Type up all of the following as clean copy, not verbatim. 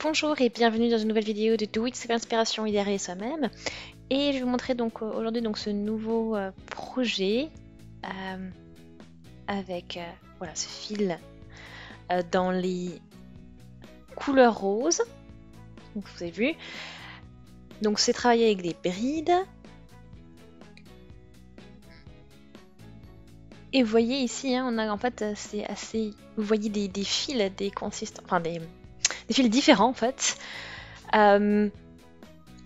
Bonjour et bienvenue dans une nouvelle vidéo de Do It, c'est l'inspiration idéale soi-même. Et je vais vous montrer donc aujourd'hui ce nouveau projet avec voilà, ce fil dans les couleurs roses. Donc, vous avez vu. Donc c'est travaillé avec des brides. Et vous voyez ici, hein, on a en fait c'est assez. Vous voyez des fils, des consistants, enfin des fils différents en fait.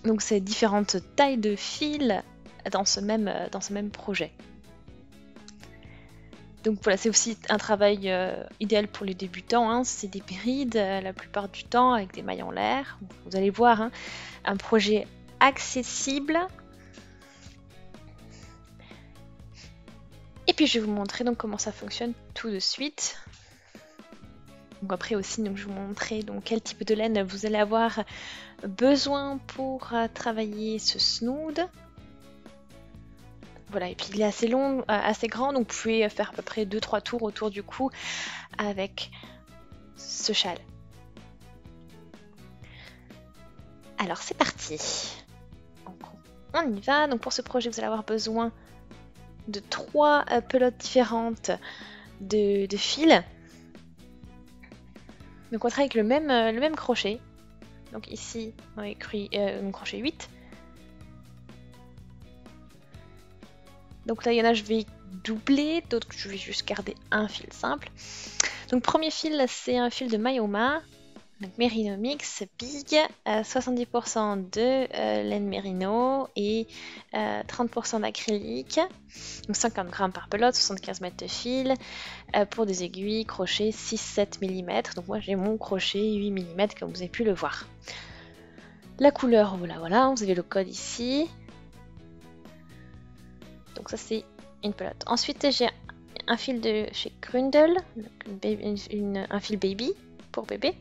Donc c'est différentes tailles de fils dans ce même projet. Donc voilà, c'est aussi un travail idéal pour les débutants, hein. C'est des brides la plupart du temps avec des mailles en l'air. Vous allez voir, hein, un projet accessible. Et puis je vais vous montrer donc comment ça fonctionne tout de suite. Donc après aussi, donc, je vais vous montrer donc, quel type de laine vous allez avoir besoin pour travailler ce snood. Voilà, et puis il est assez long, assez grand, donc vous pouvez faire à peu près 2-3 tours autour du cou avec ce châle. Alors c'est parti. Donc, on y va. Donc pour ce projet, vous allez avoir besoin de 3 pelotes différentes de fils. Donc on travaille avec le même crochet. Donc ici, on a écrit un crochet 8. Donc là, il y en a, je vais doubler, d'autres, je vais juste garder un fil simple. Donc premier fil, c'est un fil de Mayoma, donc Merino Mix Big, 70% de laine Merino et 30% d'acrylique. Donc 50 grammes par pelote, 75 mètres de fil. Pour des aiguilles, crochet 6-7 mm. Donc moi j'ai mon crochet 8 mm comme vous avez pu le voir. La couleur, voilà, vous avez le code ici. Donc ça c'est une pelote. Ensuite j'ai un fil de chez Grundel, un fil baby pour bébé.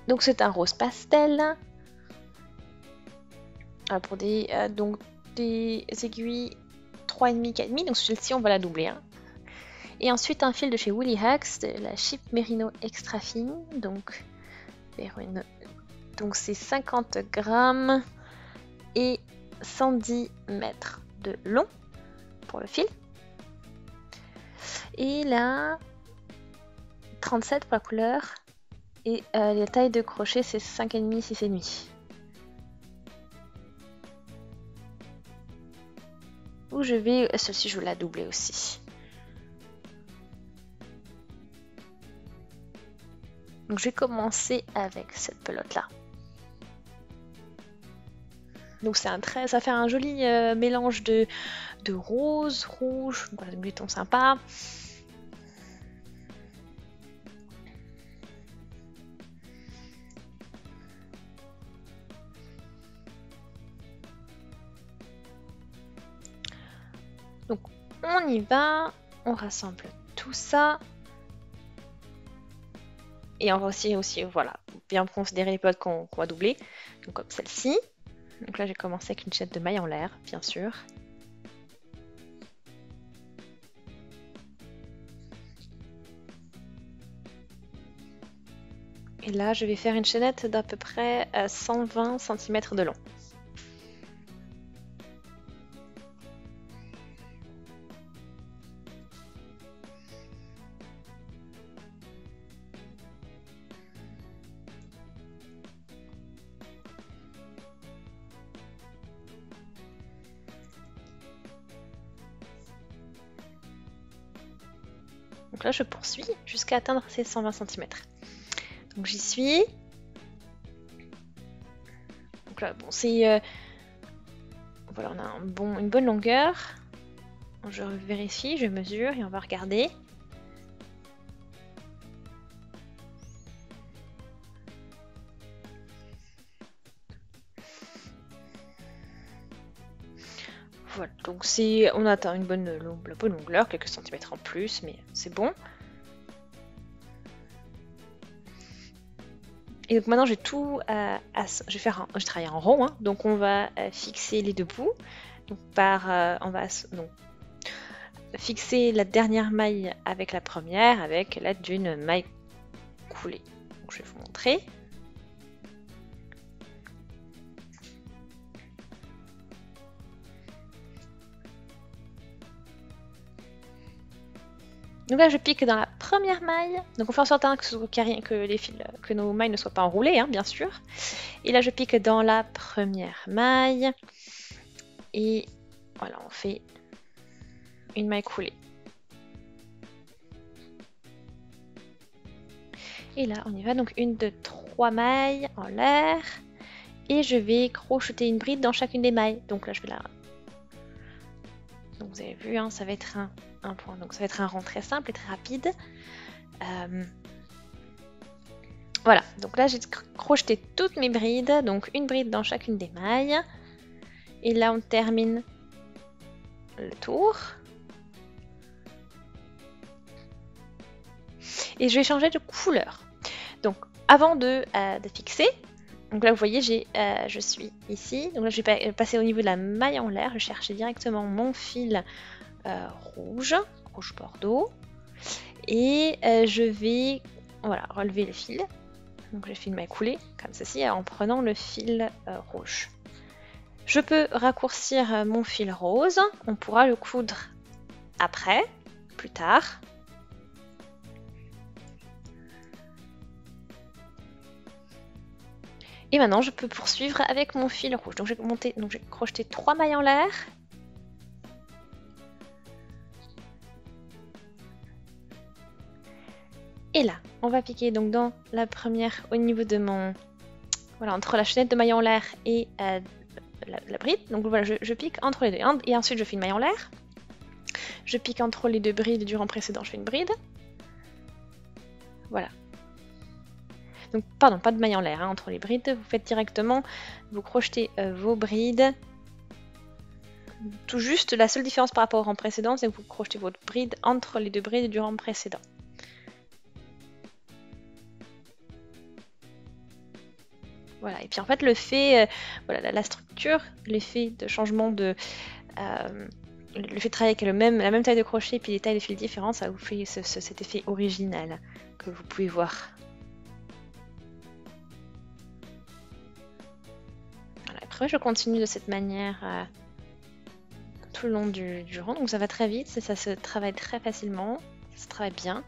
Donc c'est un rose pastel. Pour des aiguilles 3,5, 4,5. Donc celle-ci on va la doubler. Hein. Et ensuite un fil de chez Woolly Hacks, de la Chip Merino Extra Fine. Donc c'est 50 grammes et 110 mètres de long pour le fil. Et là, 37 pour la couleur. Et la taille de crochet, c'est 5,5, 6,5. Où je vais, celle-ci, je vais la doubler aussi. Donc je vais commencer avec cette pelote-là. Donc ça fait un joli mélange de rose, rouge, donc voilà, des tons sympas. Donc on y va, on rassemble tout ça. Et on va aussi voilà, bien considérer les pelotes qu'on va doubler. Donc comme celle-ci. Donc là j'ai commencé avec une chaîne de mailles en l'air, bien sûr. Et là je vais faire une chaînette d'à peu près 120 cm de long. Donc là, je poursuis jusqu'à atteindre ces 120 cm. Donc j'y suis. Donc là, bon, c'est... voilà, on a une bonne longueur. Je vérifie, je mesure et on va regarder. Voilà, donc on atteint la bonne longueur, quelques centimètres en plus, mais c'est bon. Et donc maintenant j'ai tout je vais travailler en rond, hein, donc on va fixer les deux bouts. Donc on va fixer la dernière maille avec la première avec l'aide d'une maille coulée. Donc je vais vous montrer. Donc là, je pique dans la première maille. Donc on fait en sorte que nos mailles ne soient pas enroulées, hein, bien sûr. Et là, je pique dans la première maille. Et voilà, on fait une maille coulée. Et là, on y va. Donc 1, 2, 3 mailles en l'air. Et je vais crocheter une bride dans chacune des mailles. Donc là, je vais la... Donc vous avez vu, hein, ça va être un point. Donc ça va être un rang très simple et très rapide. Voilà, donc là j'ai crocheté toutes mes brides, donc une bride dans chacune des mailles. Et là on termine le tour. Et je vais changer de couleur. Donc avant de fixer, donc là vous voyez je suis ici. Donc là je vais passer au niveau de la maille en l'air. Je cherche directement mon fil rouge bordeaux. Et je vais relever le fil. Donc j'ai fait une maille coulée comme ceci en prenant le fil rouge. Je peux raccourcir mon fil rose. On pourra le coudre après, plus tard. Et maintenant je peux poursuivre avec mon fil rouge. Donc j'ai crocheté 3 mailles en l'air. Et là, on va piquer donc dans la première au niveau de mon... Voilà, entre la chaînette de maille en l'air et la bride. Donc voilà, je pique entre les deux. Et ensuite, je fais une maille en l'air. Je pique entre les deux brides du rang précédent, je fais une bride. Voilà. Donc, pardon, pas de maille en l'air, hein, entre les brides. Vous faites directement, vous crochetez vos brides. Tout juste, la seule différence par rapport au rang précédent, c'est que vous crochetez votre bride entre les deux brides du rang précédent. Voilà, et puis en fait l'effet, voilà, la structure, l'effet de changement de... le fait de travailler avec la même taille de crochet et puis des tailles de fils différentes, ça vous fait cet effet original que vous pouvez voir. Voilà, après je continue de cette manière tout le long du rang, donc ça va très vite, ça se travaille très facilement, ça se travaille bien.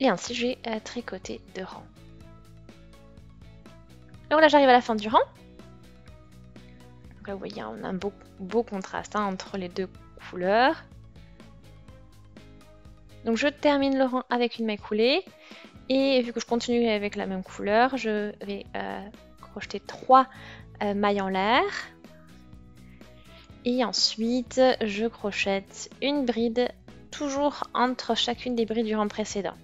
Et ainsi, je vais tricoter 2 rangs. Donc là, j'arrive à la fin du rang. Donc là, vous voyez, on a un beau contraste entre les deux couleurs. Donc je termine le rang avec une maille coulée. Et vu que je continue avec la même couleur, je vais crocheter 3 mailles en l'air. Et ensuite, je crochette une bride, toujours entre chacune des brides du rang précédent.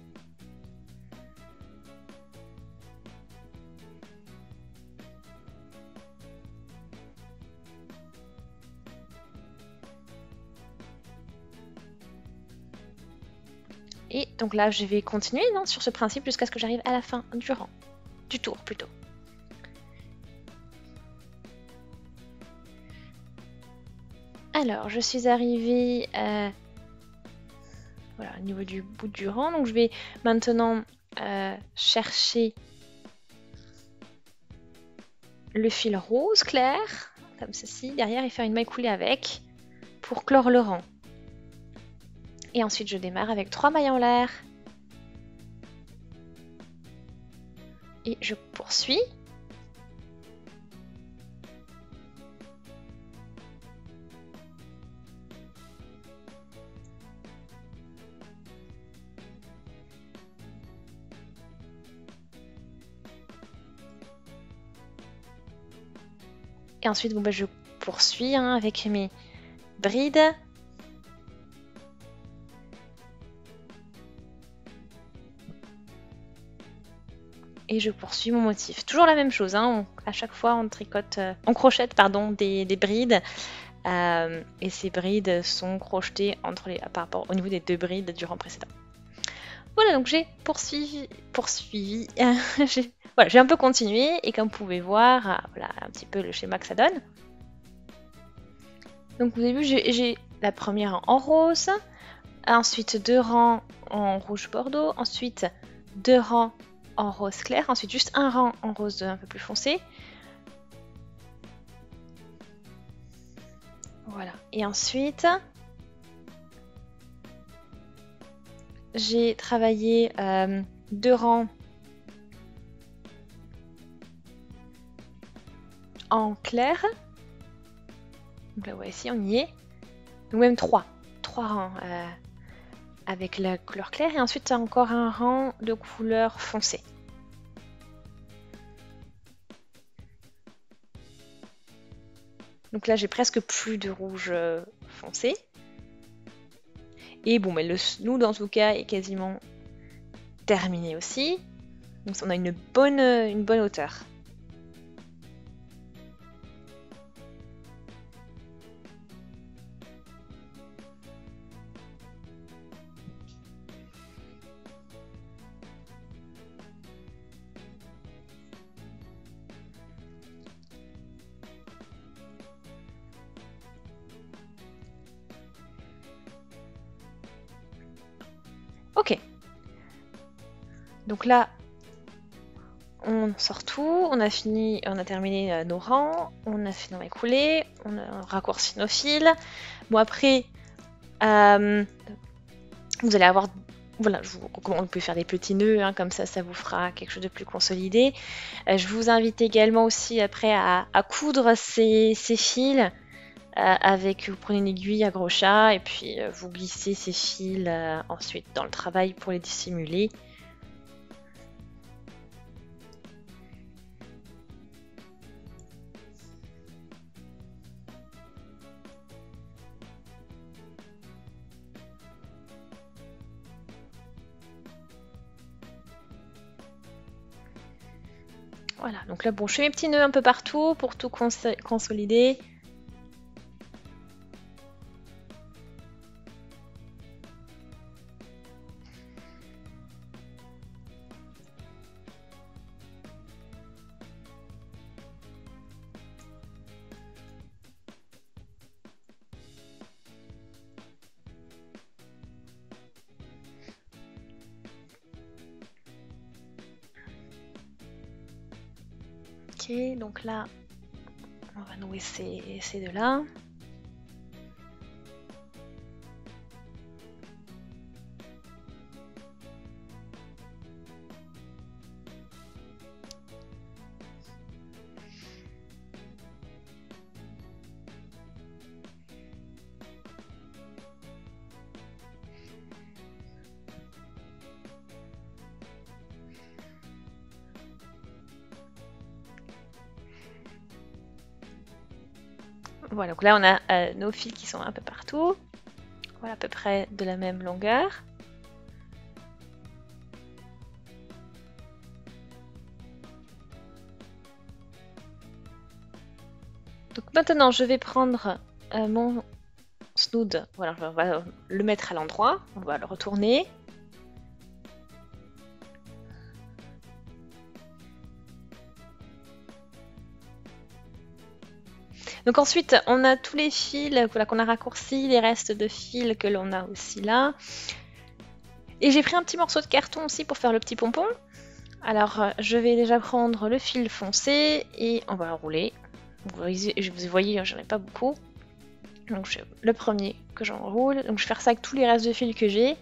Et donc là, je vais continuer sur ce principe jusqu'à ce que j'arrive à la fin du rang, du tour plutôt. Alors, je suis arrivée voilà, au niveau du bout du rang. Donc je vais maintenant chercher le fil rose clair, comme ceci, derrière et faire une maille coulée avec pour clore le rang. Et ensuite, je démarre avec 3 mailles en l'air. Et je poursuis. Et ensuite, bon, je poursuis avec mes brides. Et je poursuis mon motif. Toujours la même chose, à chaque fois on tricote, on crochette des brides et ces brides sont crochetées par rapport au niveau des 2 brides du rang précédent. Voilà, donc j'ai poursuivi, j'ai Voilà, j'ai un peu continué et comme vous pouvez voir, voilà un petit peu le schéma que ça donne. Donc vous avez vu, j'ai la première en rose, ensuite 2 rangs en rouge bordeaux, ensuite 2 rangs en rose clair, ensuite juste un rang en rose un peu plus foncé. Voilà, et ensuite j'ai travaillé 2 rangs en clair. Donc là, voici, on y est. Donc même 3 rangs avec la couleur claire et ensuite encore un rang de couleur foncée. Donc là, j'ai presque plus de rouge foncé. Et bon, mais le snood en tout cas est quasiment terminé aussi. Donc on a une bonne hauteur. Ok. Donc là, on sort tout, on a terminé nos rangs, on a fait nos écoulés, on a raccourci nos fils. Bon après, vous allez avoir, voilà, je vous recommande, vous pouvez faire des petits nœuds, hein, comme ça vous fera quelque chose de plus consolidé. Je vous invite également aussi après à coudre ces fils avec, vous prenez une aiguille à gros chat et puis vous glissez ces fils ensuite dans le travail pour les dissimuler. Voilà, donc là bon, je fais mes petits nœuds un peu partout pour tout consolider. Ok, donc là, on va nouer ces deux-là. Voilà, donc là on a nos fils qui sont un peu partout. Voilà, à peu près de la même longueur. Donc maintenant je vais prendre mon snood, voilà, on va le mettre à l'endroit, on va le retourner. Donc ensuite, on a tous les fils voilà, qu'on a raccourcis, les restes de fils que l'on a aussi là. Et j'ai pris un petit morceau de carton aussi pour faire le petit pompon. Alors, je vais déjà prendre le fil foncé et on va le rouler. Vous voyez, j'en ai pas beaucoup. Donc, le premier que j'enroule. Donc, je vais faire ça avec tous les restes de fils que j'ai.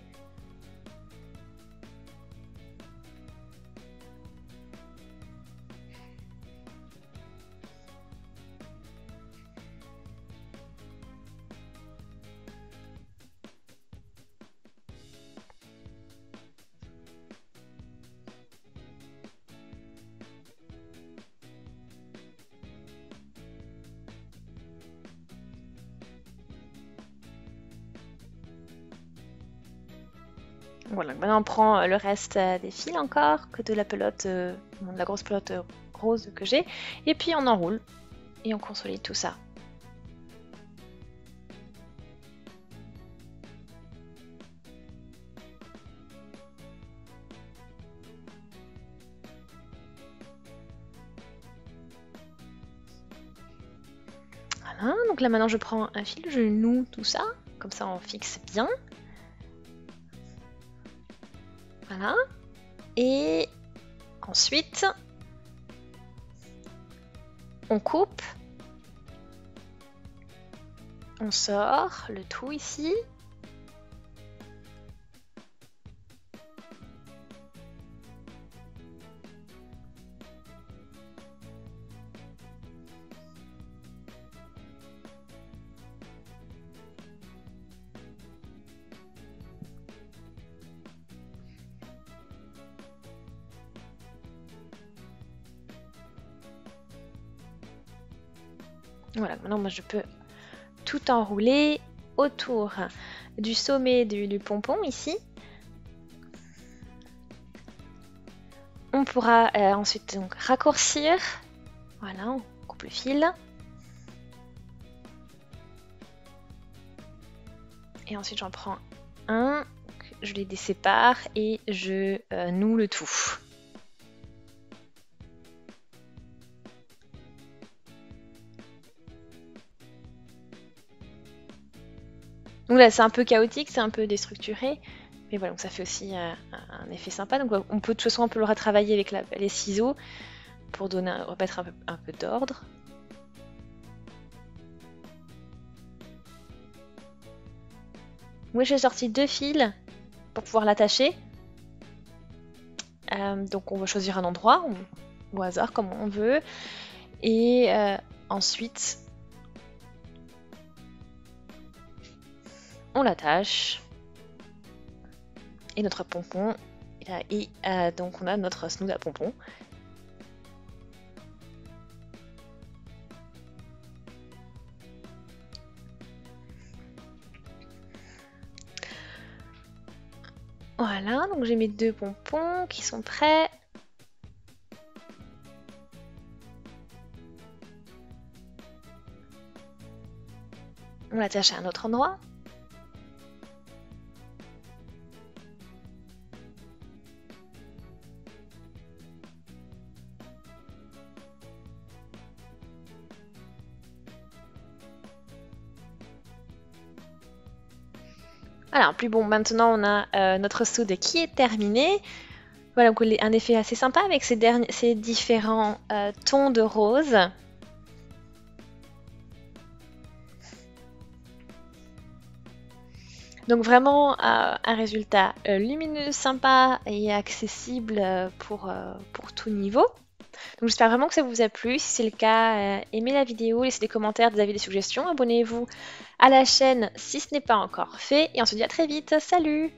Voilà, maintenant on prend le reste des fils encore, que de la pelote, de la grosse pelote rose que j'ai, et puis on enroule et on consolide tout ça. Voilà, donc là maintenant je prends un fil, je noue tout ça, comme ça on fixe bien. Voilà. Et ensuite, on coupe. On sort le tout ici. Voilà, maintenant moi je peux tout enrouler autour du sommet du pompon ici. On pourra ensuite donc raccourcir. Voilà, on coupe le fil. Et ensuite j'en prends un, je les désépare et je noue le tout. Donc là c'est un peu chaotique, c'est un peu déstructuré, mais voilà, donc ça fait aussi un effet sympa. Donc on peut de toute façon on peut le retravailler avec les ciseaux pour remettre un peu d'ordre. Moi j'ai sorti 2 fils pour pouvoir l'attacher. Donc on va choisir un endroit, au hasard comme on veut. Et ensuite on l'attache. Et notre pompon. Et donc on a notre snood à pompon. Voilà, donc j'ai mes 2 pompons qui sont prêts. On l'attache à un autre endroit. Alors, plus bon, maintenant on a notre soude qui est terminé. Voilà, donc un effet assez sympa avec ces différents tons de rose. Donc vraiment un résultat lumineux, sympa et accessible pour tout niveau. Donc j'espère vraiment que ça vous a plu. Si c'est le cas, aimez la vidéo, laissez des commentaires, des avis, des suggestions. Abonnez-vous à la chaîne si ce n'est pas encore fait. Et on se dit à très vite. Salut!